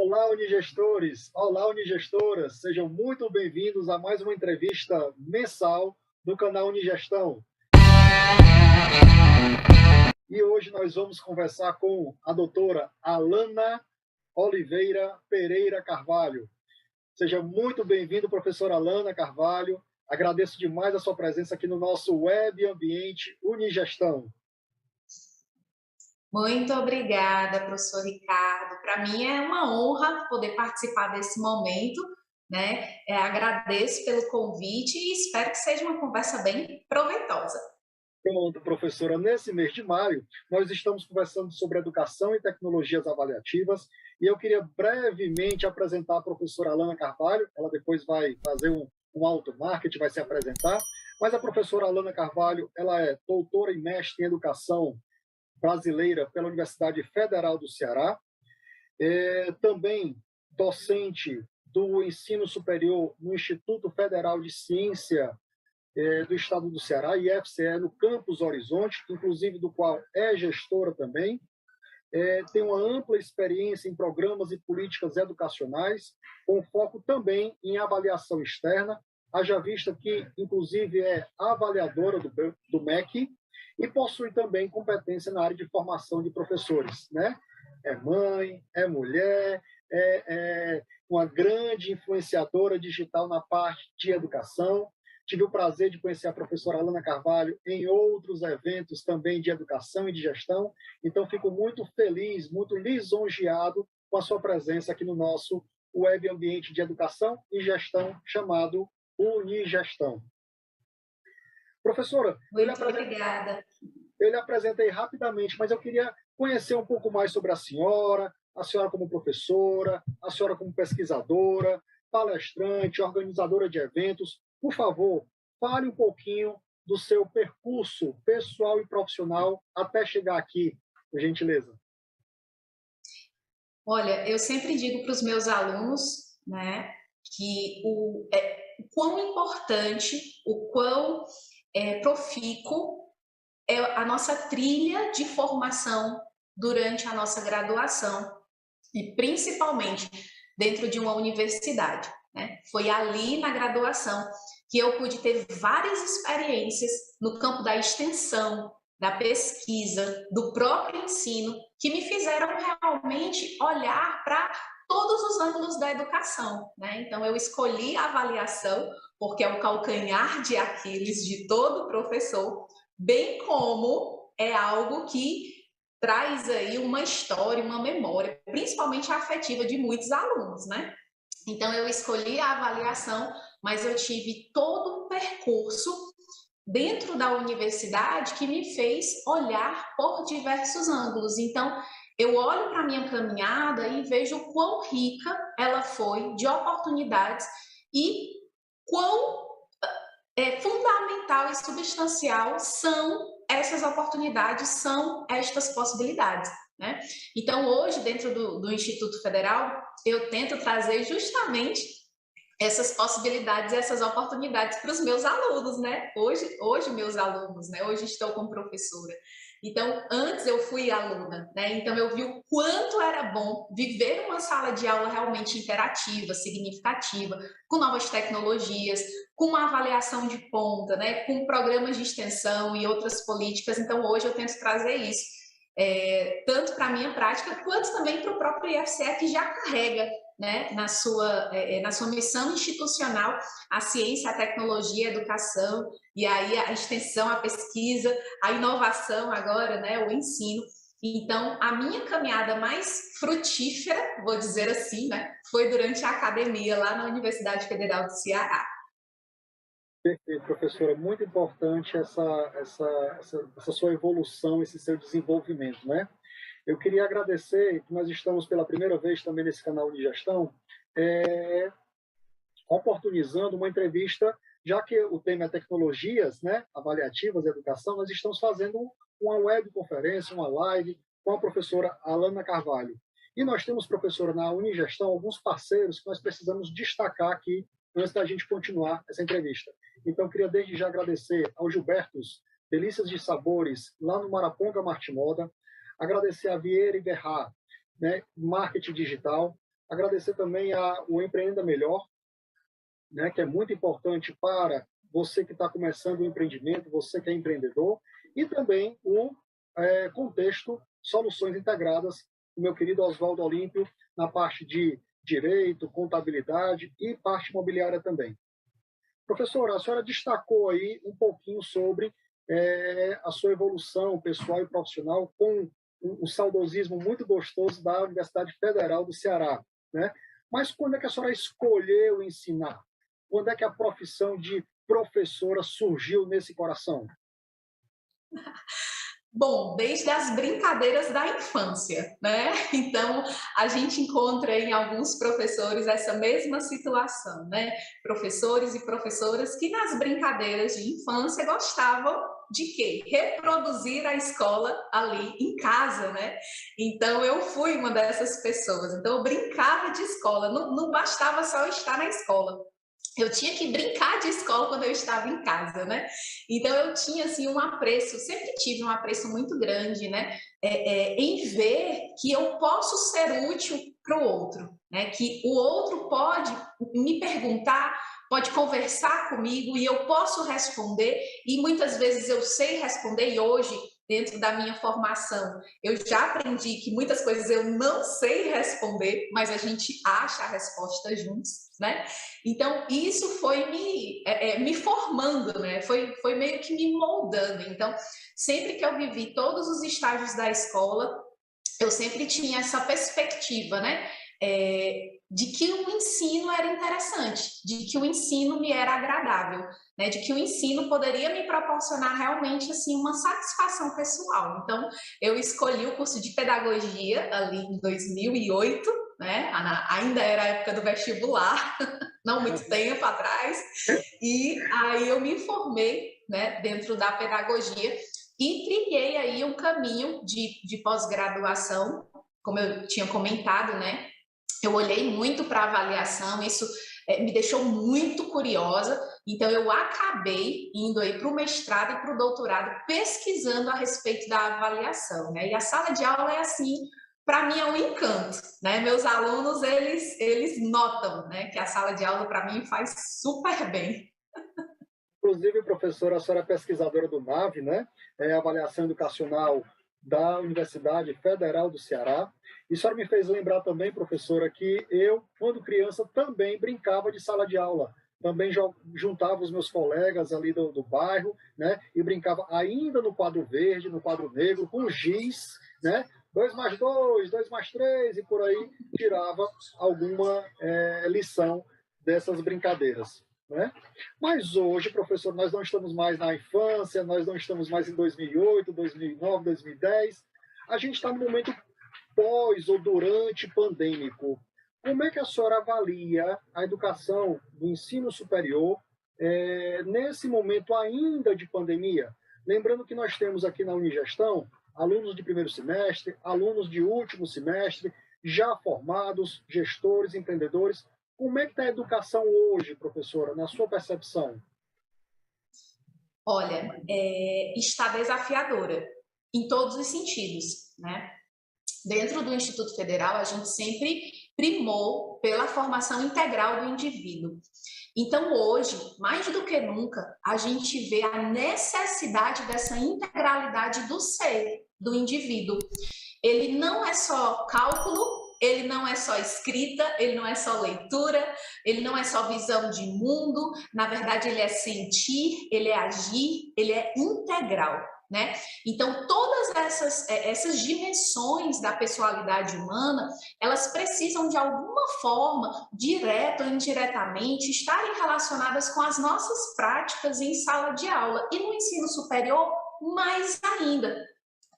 Olá, unigestores! Olá, unigestoras! Sejam muito bem-vindos a mais uma entrevista mensal do canal Unigestão. E hoje nós vamos conversar com a doutora Alana Oliveira Pereira Carvalho. Seja muito bem-vindo, professora Alana Carvalho. Agradeço demais a sua presença aqui no nosso web ambiente Unigestão. Muito obrigada, professor Ricardo. Para mim é uma honra poder participar desse momento, né? Agradeço pelo convite e espero que seja uma conversa bem proveitosa. Pronto, professora. Nesse mês de maio, nós estamos conversando sobre educação e tecnologias avaliativas e eu queria brevemente apresentar a professora Alana Carvalho. Ela depois vai fazer um automarketing, vai se apresentar. Mas a professora Alana Carvalho, ela é doutora e mestre em educação brasileira pela Universidade Federal do Ceará, também docente do ensino superior no Instituto Federal de Ciência do Estado do Ceará, IFCE, no Campus Horizonte, inclusive do qual é gestora também. Tem uma ampla experiência em programas e políticas educacionais, com foco também em avaliação externa, haja vista que, inclusive, é avaliadora do MEC, e possui também competência na área de formação de professores, né? É mãe, é mulher, é uma grande influenciadora digital na parte de educação. Tive o prazer de conhecer a professora Alana Carvalho em outros eventos também de educação e de gestão, então fico muito feliz, muito lisonjeado com a sua presença aqui no nosso web ambiente de educação e gestão chamado Unigestão. Professora, muito obrigada. Eu lhe apresentei rapidamente, mas eu queria conhecer um pouco mais sobre a senhora como professora, a senhora como pesquisadora, palestrante, organizadora de eventos. Por favor, fale um pouquinho do seu percurso pessoal e profissional até chegar aqui, por gentileza. Olha, eu sempre digo para os meus alunos, né, que o quão importante, o quão profícuo é a nossa trilha de formação durante a nossa graduação e principalmente dentro de uma universidade, né? Foi ali na graduação que eu pude ter várias experiências no campo da extensão, da pesquisa, do próprio ensino, que me fizeram realmente olhar para todos os ângulos da educação, né? Então eu escolhi a avaliação porque é o calcanhar de Aquiles de todo professor, bem como é algo que traz aí uma história, uma memória, principalmente afetiva de muitos alunos, né? Então eu escolhi a avaliação, mas eu tive todo um percurso dentro da universidade que me fez olhar por diversos ângulos. Então eu olho para a minha caminhada e vejo quão rica ela foi de oportunidades e quão fundamental e substancial são essas oportunidades, são estas possibilidades, né? Então, hoje, dentro do Instituto Federal, eu tento trazer justamente essas possibilidades, essas oportunidades para os meus alunos, né? Hoje meus alunos, né? Hoje estou como professora. Então, antes eu fui aluna, né? Então eu vi o quanto era bom viver uma sala de aula realmente interativa, significativa, com novas tecnologias, com uma avaliação de ponta, né? Com programas de extensão e outras políticas. Então, hoje eu tento trazer isso, tanto para a minha prática, quanto também para o próprio IFCE, que já carrega, né, na sua missão institucional a ciência, a tecnologia, a educação, e aí a extensão, a pesquisa, a inovação agora, né, o ensino. Então, a minha caminhada mais frutífera, vou dizer assim, né, foi durante a academia lá na Universidade Federal do Ceará. Perfeito, professora. Muito importante essa sua evolução, esse seu desenvolvimento, né? Eu queria agradecer que nós estamos pela primeira vez também nesse canal de gestão, oportunizando uma entrevista, já que o tema é tecnologias, né, avaliativas e educação, nós estamos fazendo uma webconferência, uma live com a professora Alana Carvalho. E nós temos, professora, na Unigestão, alguns parceiros que nós precisamos destacar aqui antes da gente continuar essa entrevista. Então, eu queria desde já agradecer ao Gilbertos Delícias de Sabores, lá no Maraponga Martimoda, agradecer a Vieira e Berrar, né, marketing digital, Agradecer também o Empreenda Melhor, né, que é muito importante para você que está começando o empreendimento, você que é empreendedor, e também o contexto Soluções Integradas, o meu querido Oswaldo Olímpio, na parte de direito, contabilidade e parte imobiliária também. Professora, a senhora destacou aí um pouquinho sobre a sua evolução pessoal e profissional com um saudosismo muito gostoso da Universidade Federal do Ceará, né? Mas quando é que a senhora escolheu ensinar? Quando é que a profissão de professora surgiu nesse coração? Bom, desde as brincadeiras da infância, né? Então, a gente encontra em alguns professores essa mesma situação, né? Professores e professoras que nas brincadeiras de infância gostavam de quê? Reproduzir a escola ali em casa, né? Então, eu fui uma dessas pessoas. Então, eu brincava de escola, não bastava só estar na escola. Eu tinha que brincar de escola quando eu estava em casa, né? Então eu tinha assim um apreço, sempre tive um apreço muito grande, né? Em ver que eu posso ser útil para o outro, né? Que o outro pode me perguntar, pode conversar comigo e eu posso responder. E muitas vezes eu sei responder e hoje dentro da minha formação, eu já aprendi que muitas coisas eu não sei responder, mas a gente acha a resposta juntos, né? Então, isso foi me formando, né? Foi meio que me moldando. Então, sempre que eu vivi todos os estágios da escola, eu sempre tinha essa perspectiva, né? De que o ensino era interessante, de que o ensino me era agradável, né? De que o ensino poderia me proporcionar realmente assim uma satisfação pessoal. Então, eu escolhi o curso de pedagogia ali em 2008, né? Ainda era a época do vestibular, não muito tempo atrás, e aí eu me formei, né, dentro da pedagogia e trilhei aí um caminho de pós-graduação, como eu tinha comentado, né? Eu olhei muito para a avaliação, isso me deixou muito curiosa, então eu acabei indo aí para o mestrado e para o doutorado pesquisando a respeito da avaliação, né? E a sala de aula é assim, para mim é um encanto, né? Meus alunos, eles notam, né, que a sala de aula para mim faz super bem. Inclusive, professora, a senhora é pesquisadora do NAVE, né? Avaliação Educacional da Universidade Federal do Ceará. E a senhora me fez lembrar também, professora, que eu, quando criança, também brincava de sala de aula. Também juntava os meus colegas ali do bairro, né? E brincava ainda no quadro verde, no quadro negro, com giz, né? 2 mais 2, 2 mais 3, e por aí tirava alguma lição dessas brincadeiras, né? Mas hoje, professor, nós não estamos mais na infância, nós não estamos mais em 2008, 2009, 2010. A gente está no momento pós ou durante pandêmico. Como é que a senhora avalia a educação do ensino superior nesse momento ainda de pandemia? Lembrando que nós temos aqui na Unigestão alunos de primeiro semestre, alunos de último semestre, já formados, gestores, empreendedores. Como é que está a educação hoje, professora, na sua percepção? Olha, está desafiadora em todos os sentidos, né? Dentro do Instituto Federal, a gente sempre primou pela formação integral do indivíduo. Então, hoje, mais do que nunca, a gente vê a necessidade dessa integralidade do ser, do indivíduo. Ele não é só cálculo, ele não é só escrita, ele não é só leitura, ele não é só visão de mundo, na verdade ele é sentir, ele é agir, ele é integral, né? Então todas essas dimensões da personalidade humana, elas precisam de alguma forma, direta ou indiretamente, estarem relacionadas com as nossas práticas em sala de aula e no ensino superior mais ainda.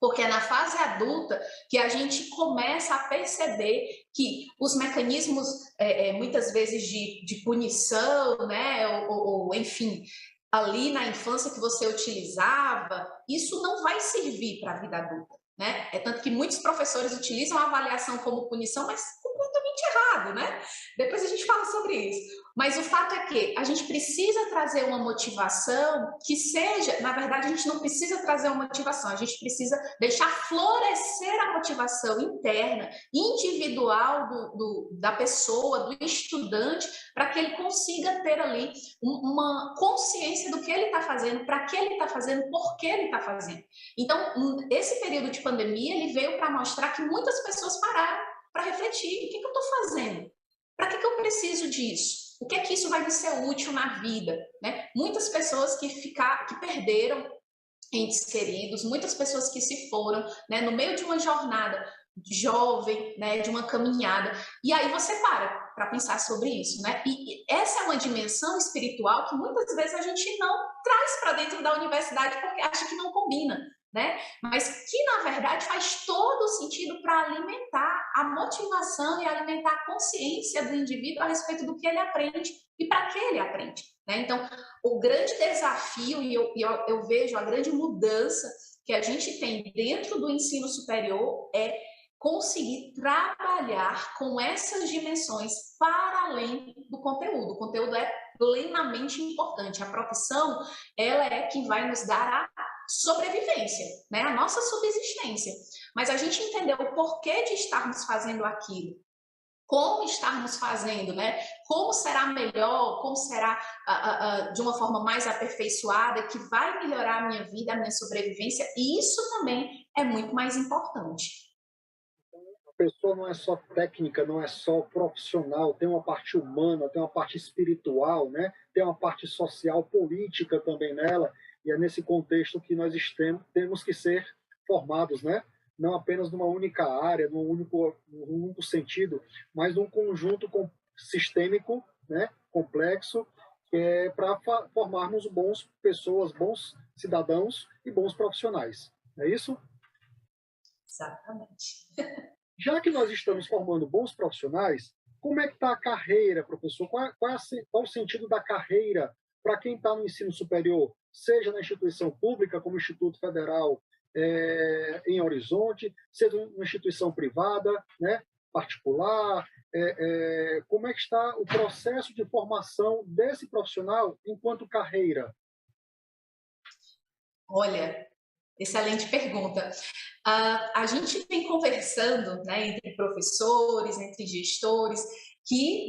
Porque é na fase adulta que a gente começa a perceber que os mecanismos, muitas vezes, de punição, né, ou, enfim, ali na infância que você utilizava, isso não vai servir para a vida adulta. Né? É tanto que muitos professores utilizam a avaliação como punição, mas completamente errado, né? Depois a gente fala sobre isso. Mas o fato é que a gente precisa trazer uma motivação que seja, na verdade, a gente não precisa trazer uma motivação, a gente precisa deixar florescer a motivação interna, individual da pessoa, do estudante, para que ele consiga ter ali uma consciência do que ele está fazendo, para que ele está fazendo, por que ele está fazendo. Então, esse período de pandemia, ele veio para mostrar que muitas pessoas pararam para refletir: o que eu estou fazendo? Para que eu preciso disso? O que é que isso vai me ser útil na vida? Né? Muitas pessoas que perderam entes queridos, muitas pessoas que se foram, né, no meio de uma jornada jovem, né, de uma caminhada, e aí você para pensar sobre isso, né? E essa é uma dimensão espiritual que muitas vezes a gente não traz para dentro da universidade porque acha que não combina, né? Mas que na verdade faz todo sentido para alimentar a motivação e alimentar a consciência do indivíduo a respeito do que ele aprende e para que ele aprende, né? Então, o grande desafio, e eu vejo a grande mudança que a gente tem dentro do ensino superior é conseguir trabalhar com essas dimensões para além do conteúdo. O conteúdo é plenamente importante. A profissão, ela é que vai nos dar a sobrevivência, né? A nossa subsistência. Mas a gente entender o porquê de estarmos fazendo aquilo, como estarmos fazendo, né? Como será melhor, como será de uma forma mais aperfeiçoada, que vai melhorar a minha vida, a minha sobrevivência, e isso também é muito mais importante. A pessoa não é só técnica, não é só profissional, tem uma parte humana, tem uma parte espiritual, né? Tem uma parte social, política também nela, e é nesse contexto que nós temos que ser formados, né? Não apenas numa única área, num único sentido, mas num conjunto sistêmico, né? Complexo, para formarmos bons pessoas, bons cidadãos e bons profissionais. É isso? Exatamente. Já que nós estamos formando bons profissionais, como é que está a carreira, professor? Qual o sentido da carreira para quem está no ensino superior, seja na instituição pública, como o Instituto Federal em Horizonte, seja uma instituição privada, né, particular? Como é que está o processo de formação desse profissional enquanto carreira? Olha, excelente pergunta. A gente vem conversando, né, entre professores, entre gestores, que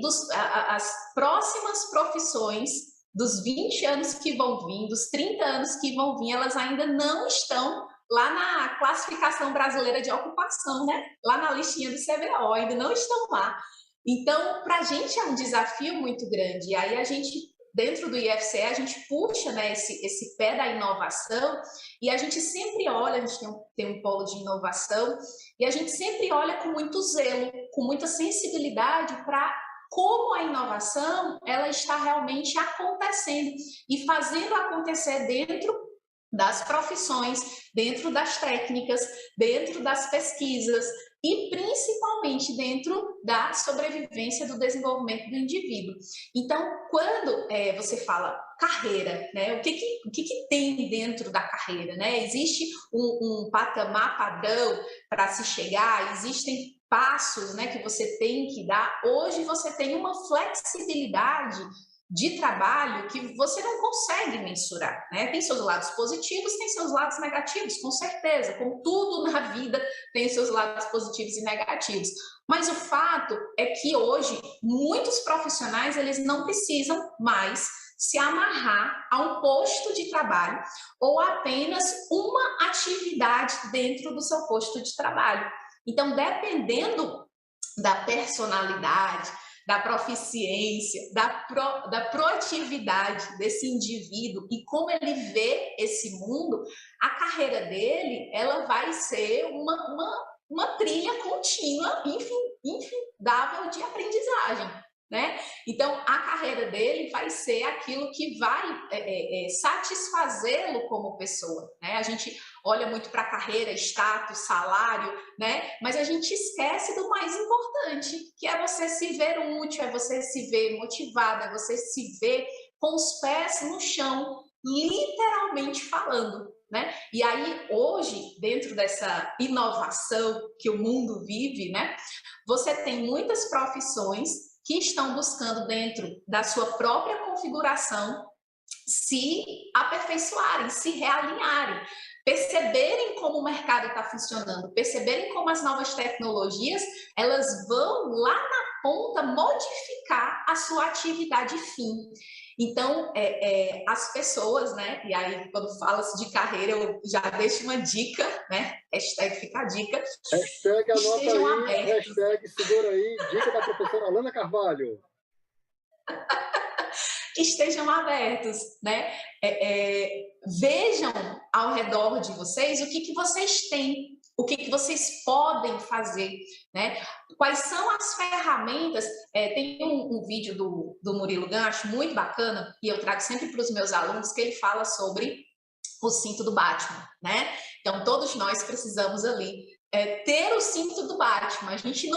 as próximas profissões dos 20 anos que vão vir, dos 30 anos que vão vir, elas ainda não estão lá na classificação brasileira de ocupação, né? Lá na listinha do CBO, ainda não estão lá. Então, para a gente é um desafio muito grande. E aí a gente, dentro do IFCE, a gente puxa, né, esse pé da inovação, e a gente sempre olha, a gente tem um polo de inovação, e a gente sempre olha com muito zelo, com muita sensibilidade para como a inovação ela está realmente acontecendo e fazendo acontecer dentro das profissões, dentro das técnicas, dentro das pesquisas e principalmente dentro da sobrevivência do desenvolvimento do indivíduo. Então, quando você fala carreira, né, o que tem dentro da carreira, né? Existe um patamar padrão para se chegar, existem passos, né, que você tem que dar. Hoje você tem uma flexibilidade de trabalho que você não consegue mensurar, né? Tem seus lados positivos, tem seus lados negativos, com certeza, como tudo na vida tem seus lados positivos e negativos. Mas o fato é que hoje muitos profissionais eles não precisam mais se amarrar a um posto de trabalho ou apenas uma atividade dentro do seu posto de trabalho. Então, dependendo da personalidade, da proficiência, da proatividade desse indivíduo e como ele vê esse mundo, a carreira dele ela vai ser uma trilha contínua, infindável de aprendizagem, né? Então, a carreira dele vai ser aquilo que vai satisfazê-lo como pessoa, né? A gente olha muito para a carreira, status, salário, né? Mas a gente esquece do mais importante, que é você se ver útil, é você se ver motivado, é você se ver com os pés no chão, literalmente falando, né? E aí, hoje, dentro dessa inovação que o mundo vive, né? Você tem muitas profissões que estão buscando dentro da sua própria configuração se aperfeiçoarem, se realinharem, perceberem como o mercado está funcionando, perceberem como as novas tecnologias elas vão lá na ponta modificar a sua atividade fim. Então, as pessoas, né? E aí, quando fala-se de carreira, eu já deixo uma dica, né? Hashtag fica a dica. Hashtag anota Estejam aí, abertos. hashtag segura aí, dica da professora Alana Carvalho. Estejam abertos, né? Vejam ao redor de vocês o que vocês têm, o que vocês podem fazer, né? Quais são as ferramentas? Tem um vídeo do Murilo Gancho muito bacana, e eu trago sempre para os meus alunos, que ele fala sobre o cinto do Batman, né? Então, todos nós precisamos ali ter o cinto do Batman. A gente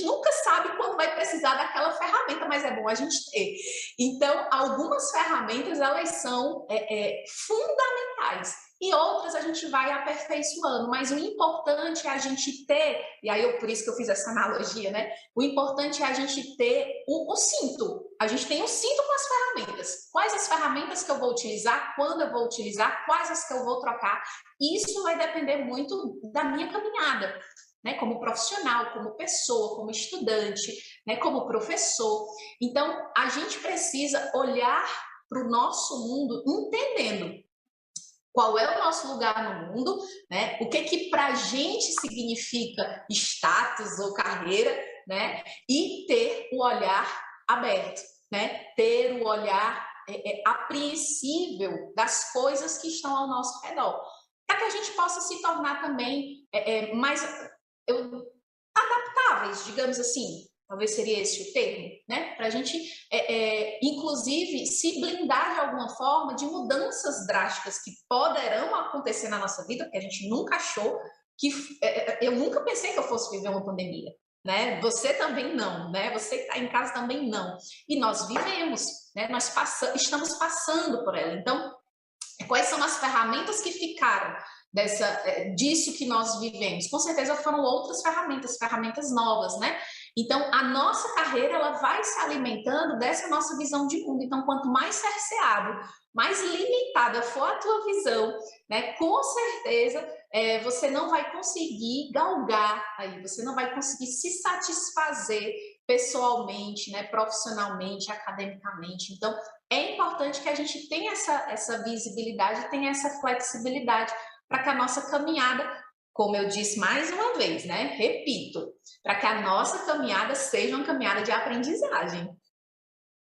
nunca sabe quando vai precisar daquela ferramenta, mas é bom a gente ter. Então, algumas ferramentas, elas são fundamentais. E outras a gente vai aperfeiçoando, mas o importante é a gente ter, e aí por isso que eu fiz essa analogia, né? O importante é a gente ter o cinto. A gente tem o cinto com as ferramentas. Quais as ferramentas que eu vou utilizar, quando eu vou utilizar, quais as que eu vou trocar. Isso vai depender muito da minha caminhada, né? Como profissional, como pessoa, como estudante, né? Como professor. Então, a gente precisa olhar para o nosso mundo entendendo qual é o nosso lugar no mundo, né? O que para a gente significa status ou carreira, né? E ter o olhar aberto, né? Ter o olhar apreensível das coisas que estão ao nosso redor, para que a gente possa se tornar também mais adaptáveis, digamos assim. Talvez seria esse o termo, né? Para a gente, inclusive, se blindar de alguma forma de mudanças drásticas que poderão acontecer na nossa vida, porque a gente nunca achou que... eu nunca pensei que eu fosse viver uma pandemia, né? Você também não, né? Você que está em casa também não. E nós vivemos, né? Estamos passando por ela. Então, quais são as ferramentas que ficaram disso que nós vivemos? Com certeza foram outras ferramentas novas, né? Então, a nossa carreira ela vai se alimentando dessa nossa visão de mundo. Então, quanto mais cerceado, mais limitada for a tua visão, né, com certeza você não vai conseguir galgar aí, você não vai conseguir se satisfazer pessoalmente, né, profissionalmente, academicamente. Então, é importante que a gente tenha essa visibilidade, tenha essa flexibilidade para que a nossa caminhada, como eu disse mais uma vez, né, repito, para que a nossa caminhada seja uma caminhada de aprendizagem.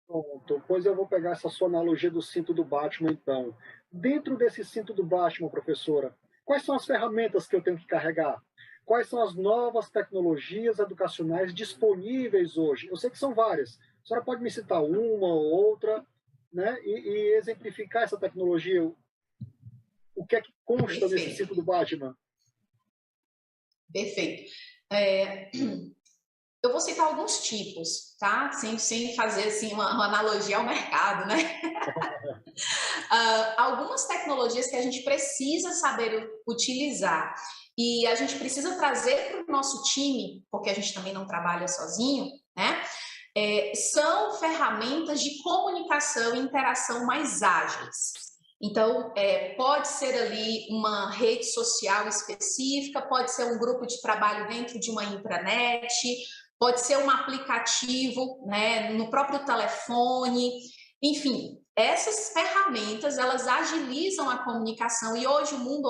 Pronto, pois eu vou pegar essa sua analogia do cinto do Batman, então. Dentro desse cinto do Batman, professora, quais são as ferramentas que eu tenho que carregar? Quais são as novas tecnologias educacionais disponíveis hoje? Eu sei que são várias. A senhora pode me citar uma ou outra, né? E exemplificar essa tecnologia. O que é que consta nesse cinto do Batman? Perfeito. Eu vou citar alguns tipos, tá? Sem fazer assim, uma analogia ao mercado, né? Algumas tecnologias que a gente precisa saber utilizar e a gente precisa trazer para o nosso time, porque a gente também não trabalha sozinho, né? São ferramentas de comunicação e interação mais ágeis. Então, pode ser ali uma rede social específica, pode ser um grupo de trabalho dentro de uma intranet, pode ser um aplicativo, né, no próprio telefone, enfim, essas ferramentas, elas agilizam a comunicação e hoje o mundo,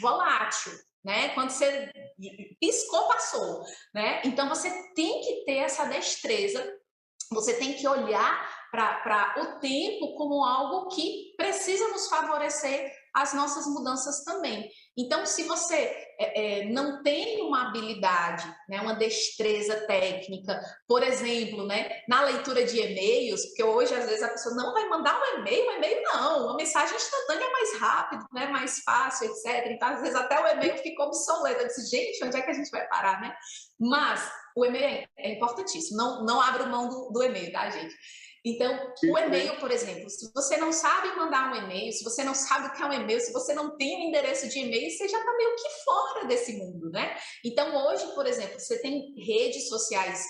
volátil, né, quando você piscou, passou, né, então você tem que ter essa destreza, você tem que olhar para o tempo como algo que precisa nos favorecer as nossas mudanças também. Então, se você não tem uma habilidade, né, uma destreza técnica, por exemplo, né, na leitura de e-mails, porque hoje, às vezes, a pessoa não vai mandar um e-mail não, uma mensagem instantânea é mais rápido, né, mais fácil, etc. Então, às vezes, até o e-mail fica obsoleto. Eu disse, gente, onde é que a gente vai parar, né? Mas o e-mail é importantíssimo, não abra mão do e-mail, tá, gente? Então, o e-mail, por exemplo, se você não sabe mandar um e-mail, se você não sabe o que é um e-mail, se você não tem um endereço de e-mail, você já está meio que fora desse mundo, né? Então, hoje, por exemplo, você tem redes sociais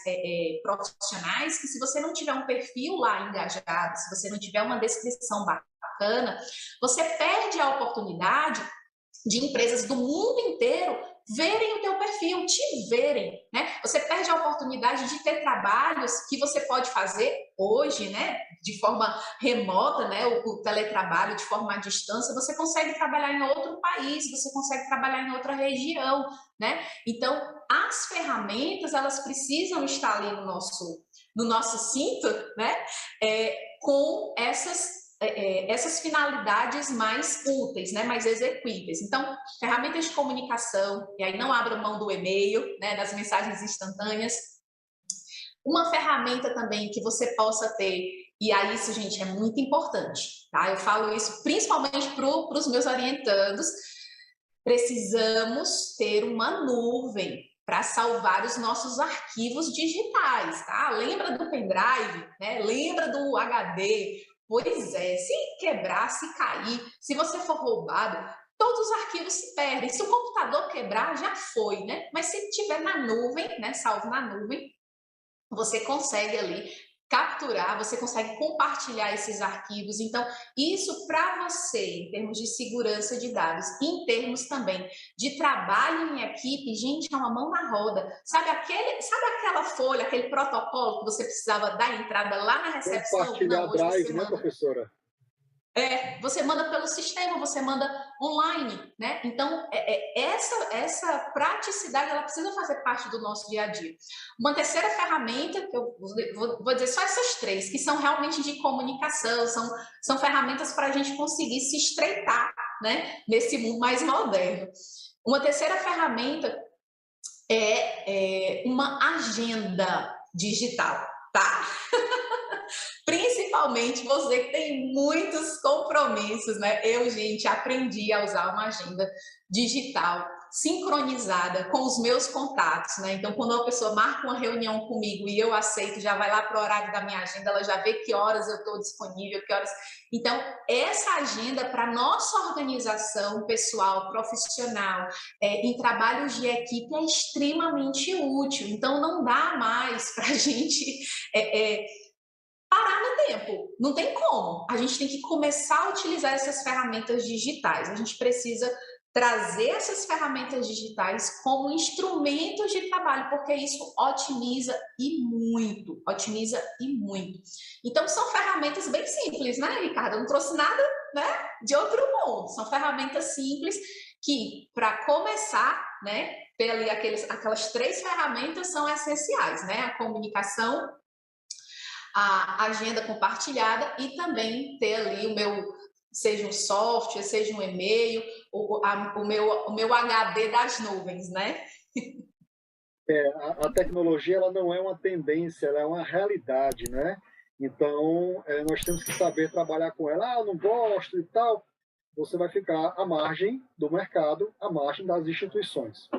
profissionais que, se você não tiver um perfil lá engajado, se você não tiver uma descrição bacana, você perde a oportunidade de empresas do mundo inteiro verem o teu perfil, te verem, né? Você perde a oportunidade de ter trabalhos que você pode fazer hoje, né? De forma remota, né? O teletrabalho de forma à distância, você consegue trabalhar em outro país, você consegue trabalhar em outra região, né? Então, as ferramentas, elas precisam estar ali no nosso cinto, né? Com essas finalidades mais úteis, né, mais execuíveis. Então, ferramentas de comunicação, e aí não abra mão do e-mail, né, das mensagens instantâneas. Uma ferramenta também que você possa ter, e aí isso, gente, é muito importante, tá? Eu falo isso principalmente para os meus orientandos, precisamos ter uma nuvem para salvar os nossos arquivos digitais, tá? Lembra do pendrive, né? Lembra do HD? Pois é, se quebrar, se cair, se você for roubado, todos os arquivos se perdem. Se o computador quebrar, já foi, né? Mas se tiver na nuvem, né, salvo na nuvem, você consegue ali capturar, você consegue compartilhar esses arquivos. Então, isso para você, em termos de segurança de dados, em termos também de trabalho em equipe, gente, é uma mão na roda. Sabe aquela folha, aquele protocolo que você precisava dar entrada lá na recepção? Compartilhar Não, hoje drive, você né, manda. professora? Você manda pelo sistema, você manda online, né? Então, essa praticidade, ela precisa fazer parte do nosso dia a dia. Uma terceira ferramenta, que eu vou dizer só essas três, que são realmente de comunicação, são ferramentas para a gente conseguir se estreitar, né? Nesse mundo mais moderno. Uma terceira ferramenta é uma agenda digital, tá? Principalmente você que tem muitos compromissos, né? Eu, gente, aprendi a usar uma agenda digital sincronizada com os meus contatos, né? Então, quando uma pessoa marca uma reunião comigo e eu aceito, já vai lá para o horário da minha agenda, ela já vê que horas eu estou disponível, que horas. Então, essa agenda para nossa organização pessoal, profissional, em trabalhos de equipe é extremamente útil. Então, não dá mais para a gente parar no tempo. Não tem como. A gente tem que começar a utilizar essas ferramentas digitais. A gente precisa trazer essas ferramentas digitais como instrumentos de trabalho, porque isso otimiza e muito, otimiza e muito. Então, são ferramentas bem simples, né, Ricardo? Eu não trouxe nada, né, de outro mundo. São ferramentas simples que, para começar, né, aquelas três ferramentas são essenciais, né? A comunicação, a agenda compartilhada e também ter ali o meu, seja um software, seja um e-mail, o meu HD das nuvens, né? A tecnologia, ela não é uma tendência, ela é uma realidade, né? Então, nós temos que saber trabalhar com ela. Ah, eu não gosto e tal. Você vai ficar à margem do mercado, à margem das instituições.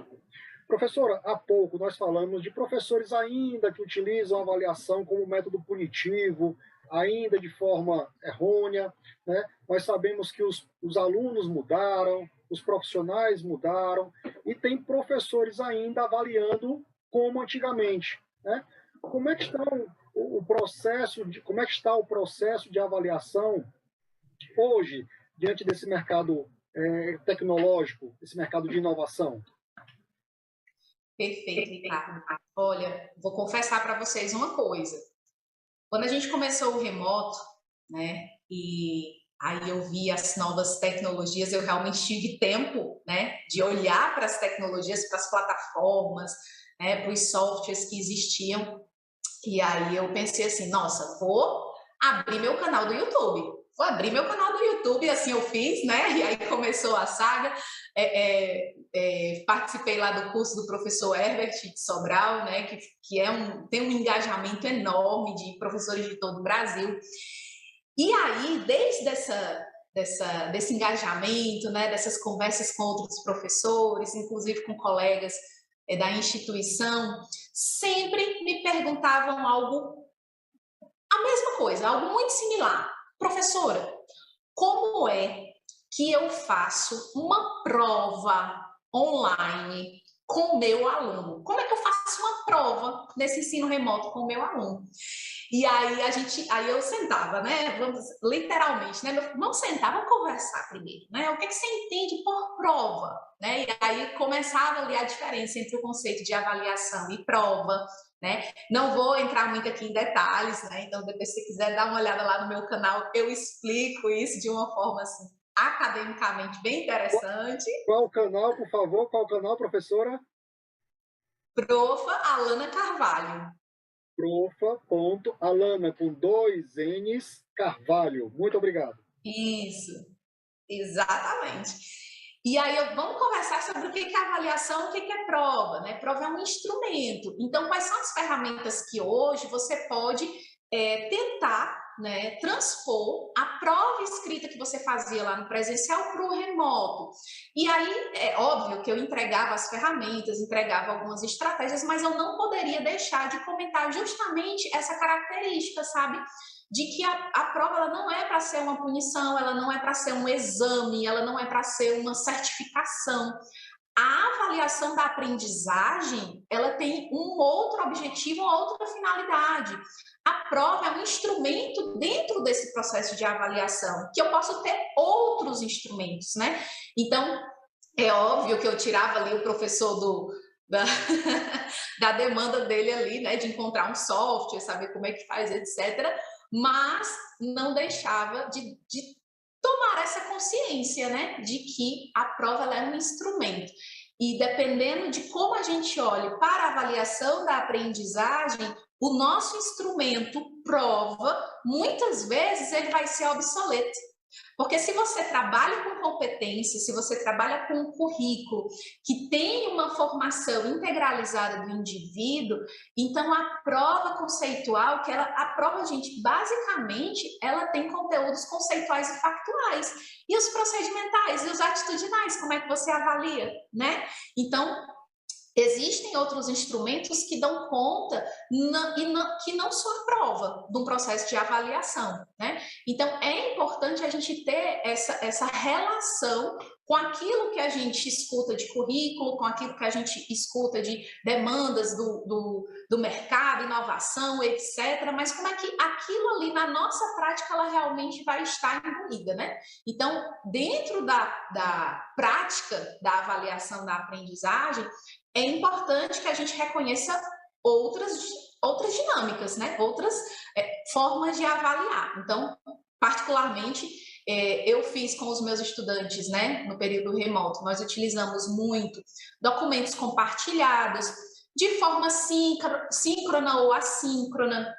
Professora, há pouco nós falamos de professores ainda que utilizam a avaliação como método punitivo, ainda de forma errônea, né? Nós sabemos que os alunos mudaram, os profissionais mudaram, e tem professores ainda avaliando como antigamente, né? Como é que está como é que está o processo de avaliação hoje, diante desse mercado tecnológico, esse mercado de inovação? Perfeito, Ricardo. Olha, vou confessar para vocês uma coisa. Quando a gente começou o remoto, né, e aí eu vi as novas tecnologias, eu realmente tive tempo, né, de olhar para as tecnologias, para as plataformas, né, para os softwares que existiam. E aí eu pensei assim, nossa, vou abrir meu canal do YouTube. Vou abrir meu canal do YouTube, assim eu fiz, né? E aí começou a saga. Participei lá do curso do professor Herbert de Sobral, né? Que tem um engajamento enorme de professores de todo o Brasil. E aí, desde desse engajamento, né? Dessas conversas com outros professores, inclusive com colegas da instituição, sempre me perguntavam algo, a mesma coisa, algo muito similar. Professora, como é que eu faço uma prova online com o meu aluno? Como é que eu faço uma prova nesse ensino remoto com o meu aluno? E aí eu sentava, né? Vamos, literalmente, né? Vamos sentar, vamos conversar primeiro, né? O que, é que você entende por prova? Né? E aí começava ali a diferença entre o conceito de avaliação e prova, né? Não vou entrar muito aqui em detalhes, né? Então, depois, se você quiser dar uma olhada lá no meu canal, eu explico isso de uma forma assim, academicamente bem interessante. Qual o canal, por favor? Qual o canal, professora? Profa Alana Carvalho. Profa.alana, com 2 N's, Carvalho. Muito obrigado. Isso, exatamente. E aí, vamos conversar sobre o que é avaliação, o que é prova, né? Prova é um instrumento. Então, quais são as ferramentas que hoje você pode tentar, né, transpor a prova escrita que você fazia lá no presencial para o remoto? E aí, é óbvio que eu entregava as ferramentas, entregava algumas estratégias, mas eu não poderia deixar de comentar justamente essa característica, sabe? De que a prova ela não é para ser uma punição, ela não é para ser um exame, ela não é para ser uma certificação. A avaliação da aprendizagem, ela tem um outro objetivo, uma outra finalidade. A prova é um instrumento dentro desse processo de avaliação, que eu posso ter outros instrumentos, né? Então, é óbvio que eu tirava ali o professor da, da demanda dele ali, né, de encontrar um software, saber como é que faz, etc., mas não deixava de tomar essa consciência, né, de que a prova ela é um instrumento. E dependendo de como a gente olha para a avaliação da aprendizagem, o nosso instrumento prova, muitas vezes ele vai ser obsoleto. Porque se você trabalha com competência, se você trabalha com um currículo que tem uma formação integralizada do indivíduo, então a prova conceitual, a prova, gente, basicamente, ela tem conteúdos conceituais e factuais. E os procedimentais e os atitudinais, como é que você avalia, né? Então, existem outros instrumentos que dão conta que não são a prova de um processo de avaliação, né? Então, é importante a gente ter essa relação com aquilo que a gente escuta de currículo, com aquilo que a gente escuta de demandas do mercado, inovação, etc. Mas como é que aquilo ali, na nossa prática, ela realmente vai estar imbuída, né? Então, dentro da prática da avaliação da aprendizagem, é importante que a gente reconheça outras dinâmicas, né? Outras formas de avaliar. Então, particularmente, eu fiz com os meus estudantes, né, no período remoto, nós utilizamos muito documentos compartilhados, de forma síncrona ou assíncrona,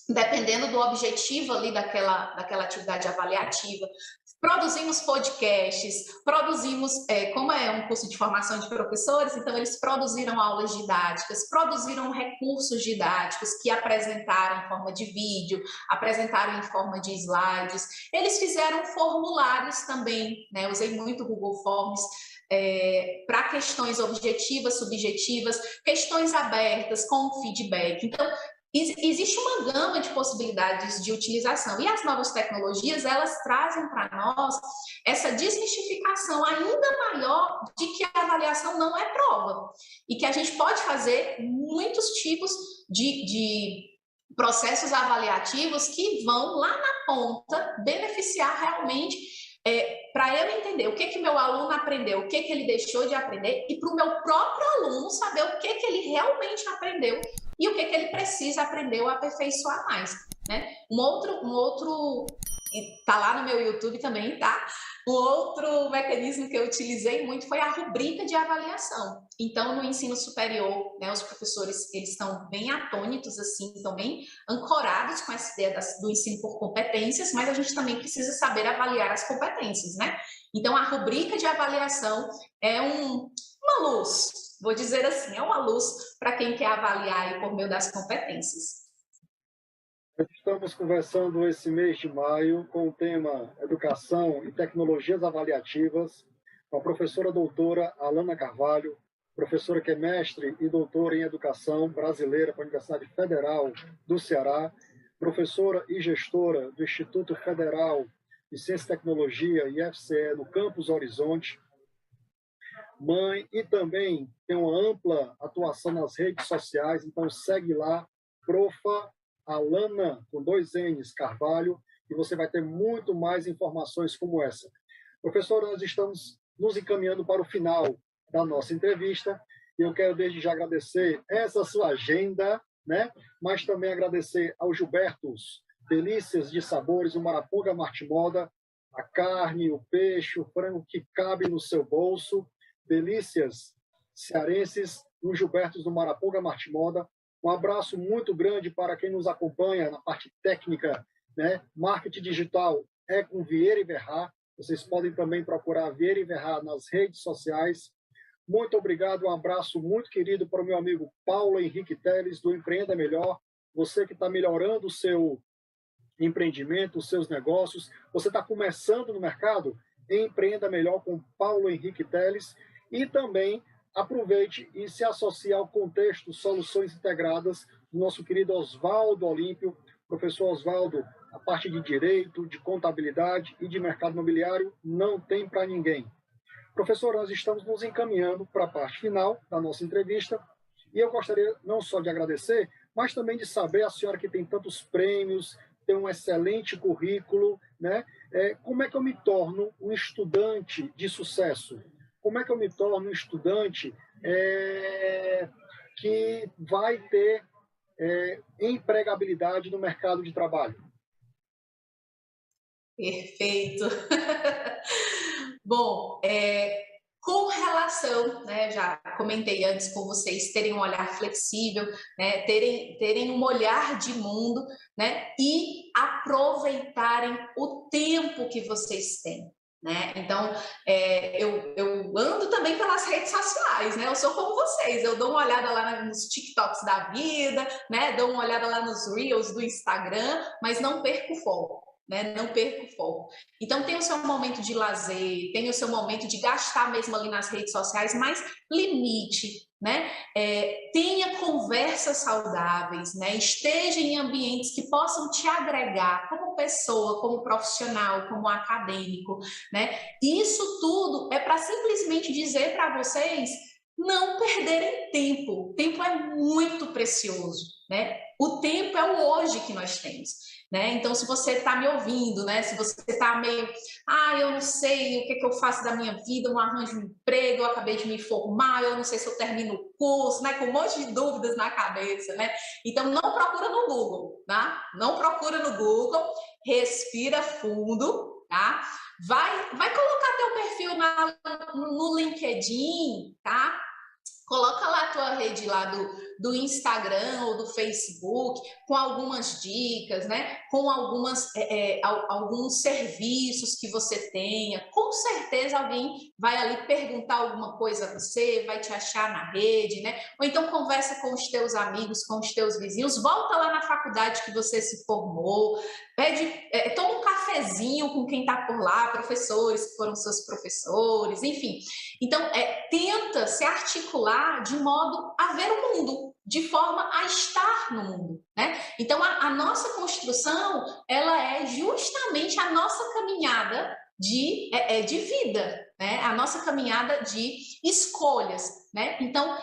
dependendo do objetivo ali daquela atividade avaliativa. Produzimos podcasts, como é um curso de formação de professores, então eles produziram aulas didáticas, produziram recursos didáticos que apresentaram em forma de vídeo, apresentaram em forma de slides, eles fizeram formulários também, né? Usei muito o Google Forms, para questões objetivas, subjetivas, questões abertas, com feedback. Então, existe uma gama de possibilidades de utilização e as novas tecnologias, elas trazem para nós essa desmistificação ainda maior de que a avaliação não é prova e que a gente pode fazer muitos tipos de processos avaliativos que vão lá na ponta beneficiar realmente para eu entender o que meu aluno aprendeu, o que ele deixou de aprender e para o meu próprio aluno saber o que ele realmente aprendeu e o que ele precisa aprender ou aperfeiçoar mais, né? Um outro tá lá no meu YouTube também, tá? Um outro mecanismo que eu utilizei muito foi a rubrica de avaliação. Então, no ensino superior, né, os professores, eles estão bem atônitos, assim, estão bem ancorados com essa ideia do ensino por competências, mas a gente também precisa saber avaliar as competências, né? Então, a rubrica de avaliação é uma luz, vou dizer assim, é uma luz para quem quer avaliar aí por meio das competências. Estamos conversando esse mês de maio com o tema Educação e Tecnologias Avaliativas, com a professora doutora Alana Carvalho, professora que é mestre e doutora em Educação brasileira pela Universidade Federal do Ceará. professora e gestora do Instituto Federal de Ciência e Tecnologia, IFCE, no Campus Horizonte, mãe, e também tem uma ampla atuação nas redes sociais, então segue lá, Profa. Alana, com 2 N's, Carvalho, e você vai ter muito mais informações como essa. Professora, nós estamos nos encaminhando para o final da nossa entrevista, e eu quero desde já agradecer essa sua agenda, né? Mas também agradecer ao Gilbertos, Delícias de Sabores, o Maraponga Martimoda, a carne, o peixe, o frango que cabe no seu bolso, delícias cearenses, no Gilbertos do Maraponga Martimoda. Um abraço muito grande para quem nos acompanha na parte técnica, né? Marketing digital é com Vieira e Verra. Vocês podem também procurar Vieira e Verra nas redes sociais. Muito obrigado, um abraço muito querido para o meu amigo Paulo Henrique Teles, do Empreenda Melhor. Você que está melhorando o seu empreendimento, os seus negócios, você está começando no mercado, empreenda melhor com Paulo Henrique Teles. E também aproveite e se associe ao contexto Soluções Integradas do nosso querido Oswaldo Olímpio. Professor Oswaldo, a parte de direito, de contabilidade e de mercado imobiliário não tem para ninguém. Professor, nós estamos nos encaminhando para a parte final da nossa entrevista e eu gostaria não só de agradecer, mas também de saber, a senhora que tem tantos prêmios, tem um excelente currículo, né? Como é que eu me torno um estudante de sucesso? Como é que eu me torno um estudante que vai ter empregabilidade no mercado de trabalho? Perfeito. Bom, com relação, né, já comentei antes com vocês, terem um olhar flexível, né, terem um olhar de mundo, né, e aproveitarem o tempo que vocês têm. Né? Então, eu ando também pelas redes sociais, né? Eu sou como vocês, eu dou uma olhada lá nos TikToks da vida, né? Dou uma olhada lá nos Reels do Instagram, mas não perco o foco. Né? Não perca o foco. Então, tem o seu momento de lazer, tem o seu momento de gastar mesmo ali nas redes sociais, mas limite, né? Tenha conversas saudáveis, né? Esteja em ambientes que possam te agregar como pessoa, como profissional, como acadêmico, né? Isso tudo é para simplesmente dizer para vocês não perderem tempo. O tempo é muito precioso, né? O tempo é o hoje que nós temos. Né? Então, se você está me ouvindo, né? Se você está meio, eu não sei o que eu faço da minha vida, eu não arranjo um emprego, eu acabei de me formar, eu não sei se eu termino o curso, né? Com um monte de dúvidas na cabeça, né? Então, não procura no Google, tá? Não procura no Google, respira fundo, tá? Vai colocar teu perfil no LinkedIn, tá? Coloca lá a tua rede lá do Instagram ou do Facebook com algumas dicas, né? Com alguns serviços que você tenha. Com certeza alguém vai ali perguntar alguma coisa a você, vai te achar na rede, né? Ou então conversa com os teus amigos, com os teus vizinhos, volta lá na faculdade que você se formou, toma um cafezinho com quem está por lá, professores que foram seus professores, enfim. Então, tenta se articular de modo a ver o mundo, de forma a estar no mundo, né? Então, a nossa construção, ela é justamente a nossa caminhada de vida, né? A nossa caminhada de escolhas, né? Então,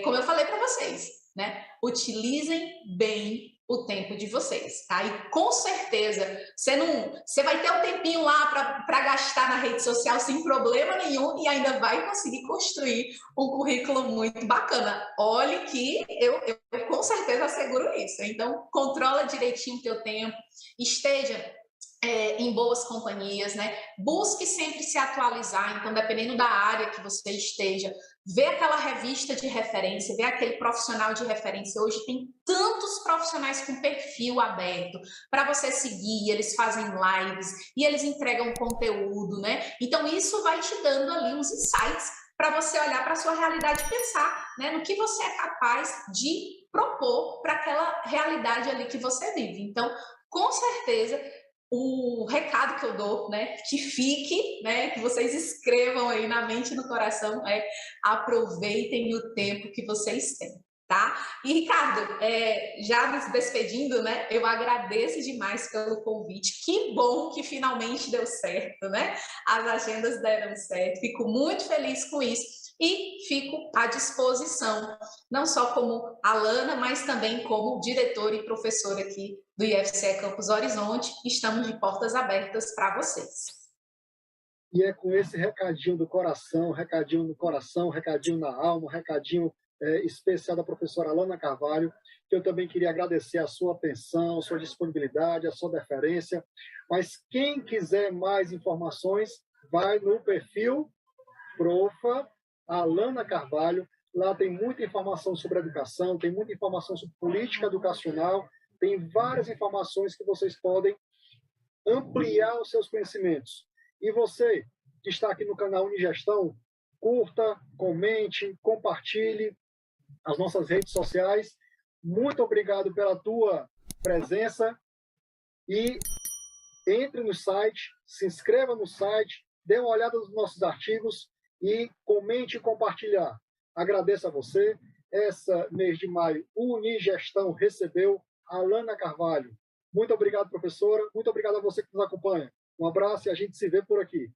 como eu falei para vocês, né? Utilizem bem o tempo de vocês, tá? E com certeza você vai ter um tempinho lá para gastar na rede social sem problema nenhum e ainda vai conseguir construir um currículo muito bacana. Olhe que eu com certeza asseguro isso. Então, controla direitinho o teu tempo, esteja em boas companhias, né? Busque sempre se atualizar, então dependendo da área que você esteja, vê aquela revista de referência, vê aquele profissional de referência. Hoje tem tantos profissionais com perfil aberto para você seguir, eles fazem lives e eles entregam conteúdo, né? Então isso vai te dando ali uns insights para você olhar para a sua realidade e pensar, né, no que você é capaz de propor para aquela realidade ali que você vive. Então, com certeza, o recado que eu dou, né, que fique, né, que vocês escrevam aí na mente e no coração aproveitem o tempo que vocês têm, Tá? E, Ricardo, já nos despedindo, né? Eu agradeço demais pelo convite. Que bom que finalmente deu certo, né? As agendas deram certo. Fico muito feliz com isso e fico à disposição, não só como alana, mas também como diretora e professora aqui do IFCE Campus Horizonte. Estamos de portas abertas para vocês. E é com esse recadinho do coração, recadinho no coração, recadinho na alma, recadinho especial da professora Alana Carvalho, que eu também queria agradecer a sua atenção, a sua disponibilidade, a sua deferência. Mas quem quiser mais informações, vai no perfil Profa Alana Carvalho. Lá tem muita informação sobre educação, tem muita informação sobre política educacional, tem várias informações que vocês podem ampliar os seus conhecimentos. E você que está aqui no canal Unigestão, curta, comente, compartilhe as nossas redes sociais. Muito obrigado pela tua presença e entre no site, se inscreva no site, dê uma olhada nos nossos artigos e comente e compartilhar. Agradeço a você. Essa mês de maio, o Unigestão recebeu a Alana Carvalho. Muito obrigado, professora. Muito obrigado a você que nos acompanha. Um abraço e a gente se vê por aqui.